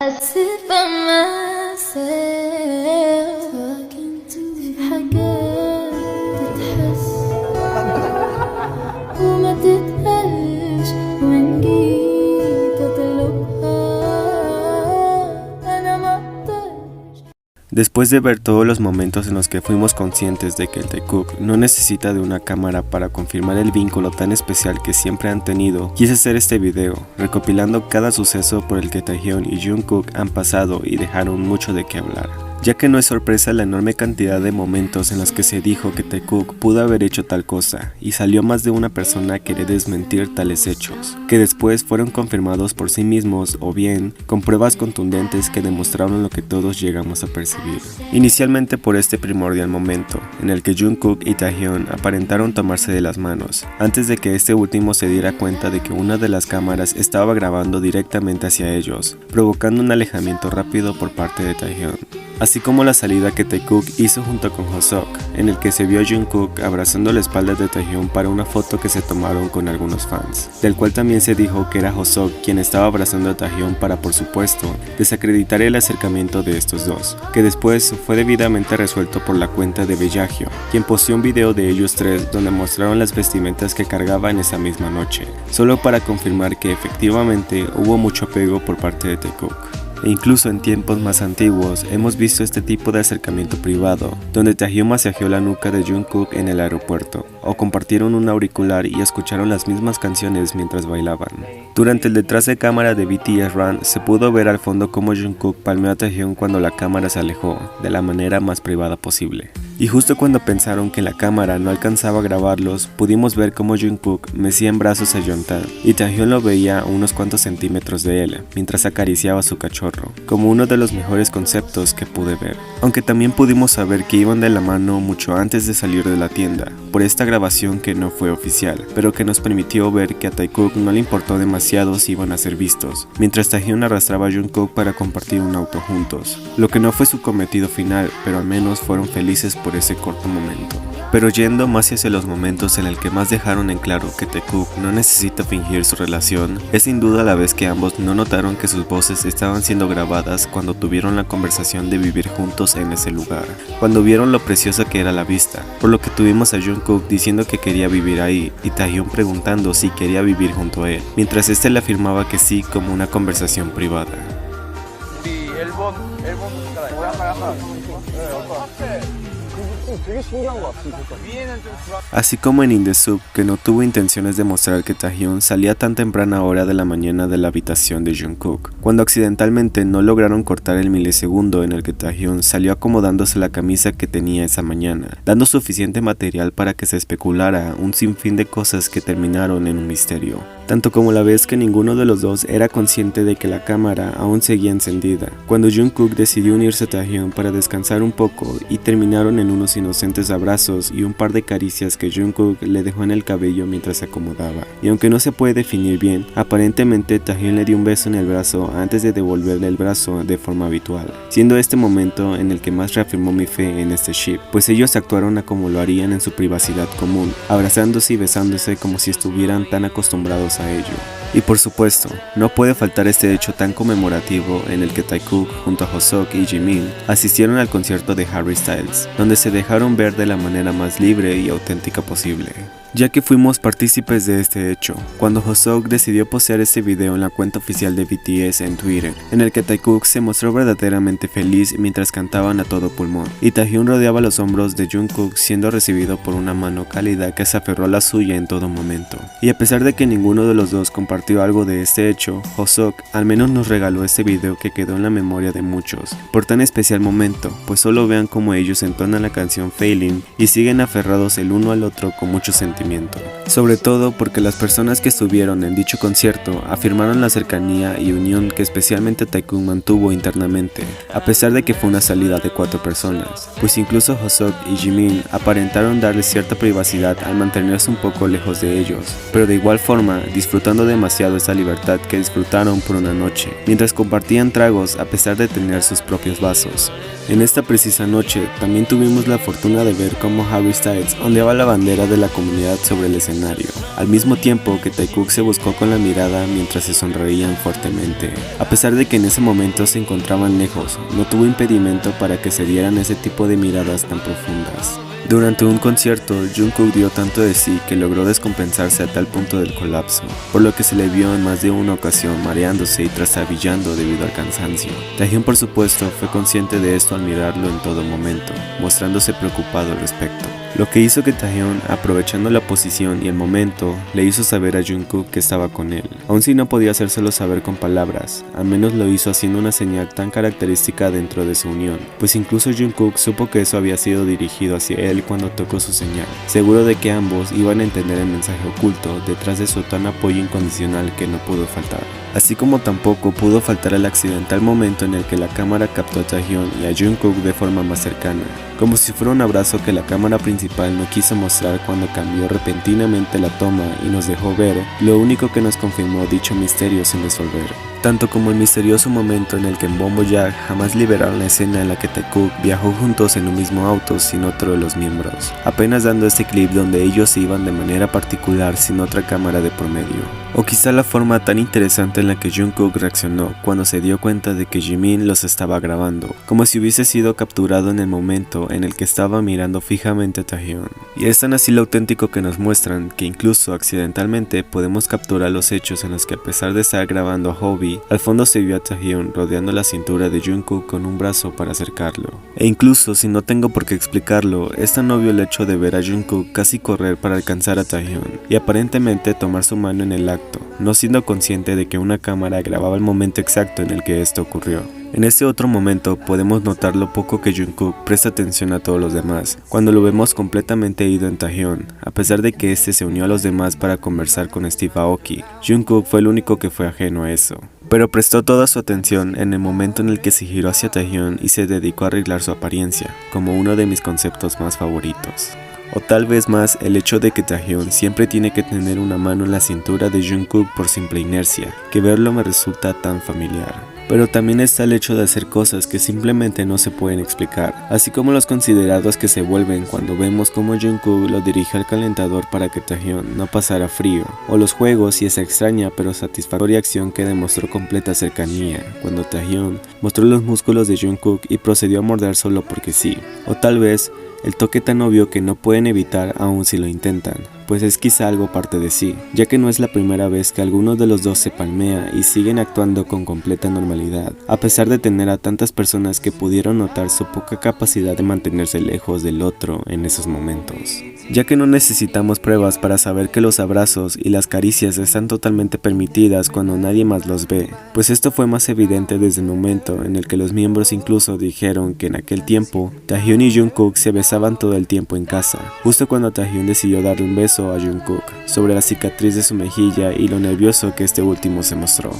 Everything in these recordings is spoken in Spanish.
حسيت بمثل في حاجات تتحس وما تتقالش وإن جيت أطلبها أنا ما أقدرش. Después de ver todos los momentos en los que fuimos conscientes de que el Taekook no necesita de una cámara para confirmar el vínculo tan especial que siempre han tenido, quise hacer este video, recopilando cada suceso por el que Taehyun y Jungkook han pasado y dejaron mucho de qué hablar. Ya que no es sorpresa la enorme cantidad de momentos en los que se dijo que Taekook pudo haber hecho tal cosa, y salió más de una persona a querer desmentir tales hechos, que después fueron confirmados por sí mismos o bien con pruebas contundentes que demostraron lo que todos llegamos a percibir. Inicialmente por este primordial momento, en el que Jungkook y Taehyun aparentaron tomarse de las manos, antes de que este último se diera cuenta de que una de las cámaras estaba grabando directamente hacia ellos, provocando un alejamiento rápido por parte de Taehyun. Así como la salida que Taekook hizo junto con Hoseok, en el que se vio a Jungkook abrazando la espalda de Taehyun para una foto que se tomaron con algunos fans, del cual también se dijo que era Hoseok quien estaba abrazando a Taehyun para, por supuesto, desacreditar el acercamiento de estos dos, que después fue debidamente resuelto por la cuenta de Bellagio, quien posteó un video de ellos tres donde mostraron las vestimentas que cargaban esa misma noche, solo para confirmar que efectivamente hubo mucho apego por parte de Taekook. E incluso en tiempos más antiguos hemos visto este tipo de acercamiento privado, donde Taehyun masajeó la nuca de Jungkook en el aeropuerto, o compartieron un auricular y escucharon las mismas canciones mientras bailaban. Durante el detrás de cámara de BTS Run se pudo ver al fondo cómo Jungkook palmeó a Taehyun cuando la cámara se alejó, de la manera más privada posible. Y justo cuando pensaron que la cámara no alcanzaba a grabarlos, pudimos ver cómo Jungkook mecía en brazos a Yeontan, y Taehyun lo veía a unos cuantos centímetros de él, mientras acariciaba a su cachorro, como uno de los mejores conceptos que pude ver. Aunque también pudimos saber que iban de la mano mucho antes de salir de la tienda, por esta grabación que no fue oficial, pero que nos permitió ver que a Taekook no le importó demasiado si iban a ser vistos, mientras Taehyun arrastraba a Jungkook para compartir un auto juntos, lo que no fue su cometido final, pero al menos fueron felices por ese corto momento. Pero yendo más hacia los momentos en el que más dejaron en claro que Taekook no necesita fingir su relación, es sin duda la vez que ambos no notaron que sus voces estaban siendo grabadas cuando tuvieron la conversación de vivir juntos en ese lugar, cuando vieron lo preciosa que era la vista, por lo que tuvimos a Jungkook diciendo que quería vivir ahí y Taehyun preguntando si quería vivir junto a él, mientras este le afirmaba que sí como una conversación privada. Así como en In The Sub, que no tuvo intenciones de mostrar que Taehyun salía a tan temprana hora de la mañana de la habitación de Jungkook, cuando accidentalmente no lograron cortar el milisegundo en el que Taehyun salió acomodándose la camisa que tenía esa mañana, dando suficiente material para que se especulara un sinfín de cosas que terminaron en un misterio, tanto como la vez que ninguno de los dos era consciente de que la cámara aún seguía encendida, cuando Jungkook decidió unirse a Taehyun para descansar un poco y terminaron en unos inocentes abrazos y un par de caricias que Jungkook le dejó en el cabello mientras se acomodaba. Y aunque no se puede definir bien, aparentemente Taehyun le dio un beso en el brazo antes de devolverle el brazo de forma habitual, siendo este momento en el que más reafirmó mi fe en este ship, pues ellos actuaron a como lo harían en su privacidad común, abrazándose y besándose como si estuvieran tan acostumbrados a ello. Y por supuesto, no puede faltar este hecho tan conmemorativo en el que Taekook junto a Hoseok y Jimin asistieron al concierto de Harry Styles, donde se dejaron ver de la manera más libre y auténtica posible. Ya que fuimos partícipes de este hecho, cuando Hoseok decidió postear este video en la cuenta oficial de BTS en Twitter, en el que Taekook se mostró verdaderamente feliz mientras cantaban a todo pulmón, y Taehyun rodeaba los hombros de Jungkook siendo recibido por una mano cálida que se aferró a la suya en todo momento. Y a pesar de que ninguno de los dos compartió algo de este hecho, Hoseok al menos nos regaló este video que quedó en la memoria de muchos, por tan especial momento, pues solo vean cómo ellos entonan la canción Failing y siguen aferrados el uno al otro con mucho sentimiento. Sobre todo porque las personas que estuvieron en dicho concierto afirmaron la cercanía y unión que especialmente Taekook mantuvo internamente, a pesar de que fue una salida de 4 personas, pues incluso Hoseok y Jimin aparentaron darle cierta privacidad al mantenerse un poco lejos de ellos, pero de igual forma disfrutando demasiado esta libertad que disfrutaron por una noche, mientras compartían tragos a pesar de tener sus propios vasos. En esta precisa noche, también tuvimos la fortuna de ver cómo Harry Styles ondeaba la bandera de la comunidad sobre el escenario, al mismo tiempo que Taekook se buscó con la mirada mientras se sonreían fuertemente. A pesar de que en ese momento se encontraban lejos, no tuvo impedimento para que se dieran ese tipo de miradas tan profundas. Durante un concierto, Jungkook dio tanto de sí que logró descompensarse a tal punto del colapso, por lo que se le vio en más de una ocasión mareándose y trastabillando debido al cansancio. Taehyun, por supuesto, fue consciente de esto al mirarlo en todo momento, mostrándose preocupado al respecto. Lo que hizo que Taehyun, aprovechando la posición y el momento, le hizo saber a Jungkook que estaba con él. Aun si no podía hacérselo saber con palabras, al menos lo hizo haciendo una señal tan característica dentro de su unión, pues incluso Jungkook supo que eso había sido dirigido hacia él cuando tocó su señal, seguro de que ambos iban a entender el mensaje oculto detrás de su tan apoyo incondicional que no pudo faltar. Así como tampoco pudo faltar el accidental momento en el que la cámara captó a Taehyun y a Jungkook de forma más cercana, como si fuera un abrazo que la cámara principal no quiso mostrar cuando cambió repentinamente la toma y nos dejó ver lo único que nos confirmó dicho misterio sin resolver. Tanto como el misterioso momento en el que en Bombo Jack jamás liberaron la escena en la que Taekook viajó juntos en un mismo auto sin otro de los miembros, apenas dando este clip donde ellos se iban de manera particular sin otra cámara de por medio. O quizá la forma tan interesante en la que Jungkook reaccionó cuando se dio cuenta de que Jimin los estaba grabando, como si hubiese sido capturado en el momento en el que estaba mirando fijamente a Taehyun. Y es tan así lo auténtico que nos muestran que incluso accidentalmente podemos capturar los hechos en los que, a pesar de estar grabando a Hobi, al fondo se vio a Taehyun rodeando la cintura de Jungkook con un brazo para acercarlo. E incluso si no tengo por qué explicarlo, es tan obvio el hecho de ver a Jungkook casi correr para alcanzar a Taehyun y aparentemente tomar su mano en el acto, no siendo consciente de que una cámara grababa el momento exacto en el que esto ocurrió. En este otro momento podemos notar lo poco que Jungkook presta atención a todos los demás, cuando lo vemos completamente ido en Taehyun. A pesar de que este se unió a los demás para conversar con Steve Aoki, Jungkook fue el único que fue ajeno a eso. Pero prestó toda su atención en el momento en el que se giró hacia Taehyun y se dedicó a arreglar su apariencia, como uno de mis conceptos más favoritos. O tal vez más el hecho de que Taehyun siempre tiene que tener una mano en la cintura de Jungkook por simple inercia, que verlo me resulta tan familiar. Pero también está el hecho de hacer cosas que simplemente no se pueden explicar, así como los considerados que se vuelven cuando vemos cómo Jungkook lo dirige al calentador para que Taehyun no pasara frío, o los juegos y esa extraña pero satisfactoria acción que demostró completa cercanía, cuando Taehyun mostró los músculos de Jungkook y procedió a morder solo porque sí, o tal vez el toque tan obvio que no pueden evitar aun si lo intentan, pues es quizá algo parte de sí, ya que no es la primera vez que alguno de los dos se palmea y siguen actuando con completa normalidad, a pesar de tener a tantas personas que pudieron notar su poca capacidad de mantenerse lejos del otro en esos momentos. Ya que no necesitamos pruebas para saber que los abrazos y las caricias están totalmente permitidas cuando nadie más los ve, pues esto fue más evidente desde el momento en el que los miembros incluso dijeron que en aquel tiempo Taehyun y Jungkook se besaban todo el tiempo en casa, justo cuando Taehyun decidió darle un beso a Jungkook sobre la cicatriz de su mejilla y lo nervioso que este último se mostró.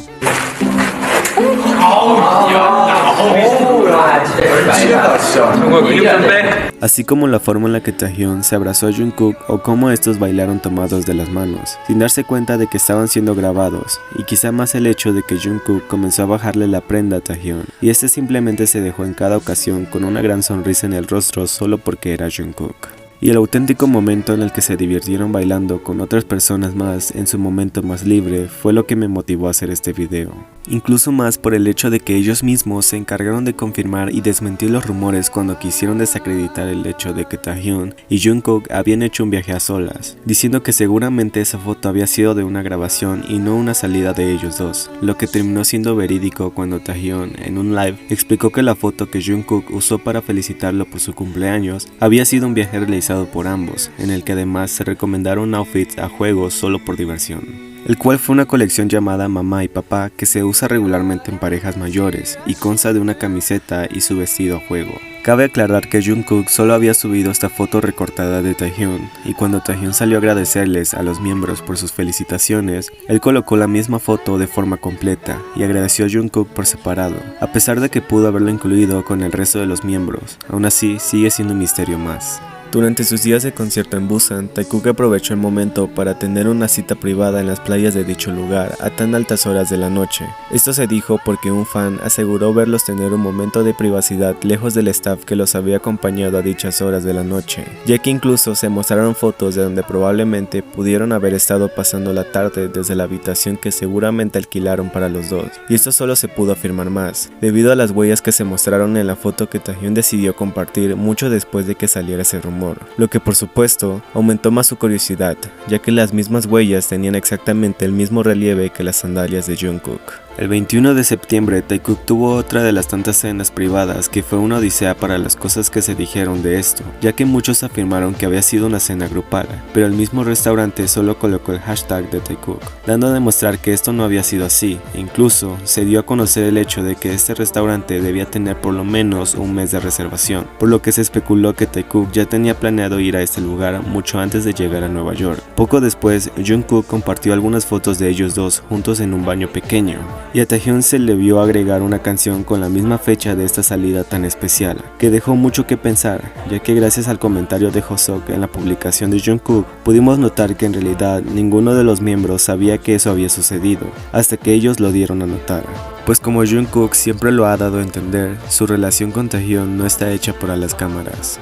Así como la forma en la que Taehyun se abrazó a Jungkook o cómo estos bailaron tomados de las manos, sin darse cuenta de que estaban siendo grabados, y quizá más el hecho de que Jungkook comenzó a bajarle la prenda a Taehyun, y este simplemente se dejó en cada ocasión con una gran sonrisa en el rostro solo porque era Jungkook. Y el auténtico momento en el que se divirtieron bailando con otras personas más en su momento más libre fue lo que me motivó a hacer este video. Incluso más por el hecho de que ellos mismos se encargaron de confirmar y desmentir los rumores cuando quisieron desacreditar el hecho de que Taehyun y Jungkook habían hecho un viaje a solas, diciendo que seguramente esa foto había sido de una grabación y no una salida de ellos dos, lo que terminó siendo verídico cuando Taehyun en un live explicó que la foto que Jungkook usó para felicitarlo por su cumpleaños había sido un viaje realizado por ambos, en el que además se recomendaron outfits a juegos solo por diversión, el cual fue una colección llamada Mamá y Papá que se usa regularmente en parejas mayores y consta de una camiseta y su vestido a juego. Cabe aclarar que Jungkook solo había subido esta foto recortada de Taehyun, y cuando Taehyun salió a agradecerles a los miembros por sus felicitaciones, él colocó la misma foto de forma completa y agradeció a Jungkook por separado, a pesar de que pudo haberlo incluido con el resto de los miembros. Aún así, sigue siendo un misterio más. Durante sus días de concierto en Busan, Taekook aprovechó el momento para tener una cita privada en las playas de dicho lugar a tan altas horas de la noche. Esto se dijo porque un fan aseguró verlos tener un momento de privacidad lejos del staff que los había acompañado a dichas horas de la noche, ya que incluso se mostraron fotos de donde probablemente pudieron haber estado pasando la tarde desde la habitación que seguramente alquilaron para los dos, y esto solo se pudo afirmar más, debido a las huellas que se mostraron en la foto que Taehyun decidió compartir mucho después de que saliera ese rumor. Lo que por supuesto aumentó más su curiosidad, ya que las mismas huellas tenían exactamente el mismo relieve que las sandalias de Jungkook. El 21 de septiembre, Taekook tuvo otra de las tantas cenas privadas que fue una odisea para las cosas que se dijeron de esto, ya que muchos afirmaron que había sido una cena grupal, pero el mismo restaurante solo colocó el hashtag de Taekook, dando a demostrar que esto no había sido así, e incluso se dio a conocer el hecho de que este restaurante debía tener por lo menos un mes de reservación, por lo que se especuló que Taekook ya tenía planeado ir a este lugar mucho antes de llegar a Nueva York. Poco después, Jungkook compartió algunas fotos de ellos dos juntos en un baño pequeño, y a Taehyun se le vio agregar una canción con la misma fecha de esta salida tan especial, que dejó mucho que pensar, ya que gracias al comentario de Hoseok en la publicación de Jungkook, pudimos notar que en realidad ninguno de los miembros sabía que eso había sucedido, hasta que ellos lo dieron a notar. Pues como Jungkook siempre lo ha dado a entender, su relación con Taehyun no está hecha para las cámaras.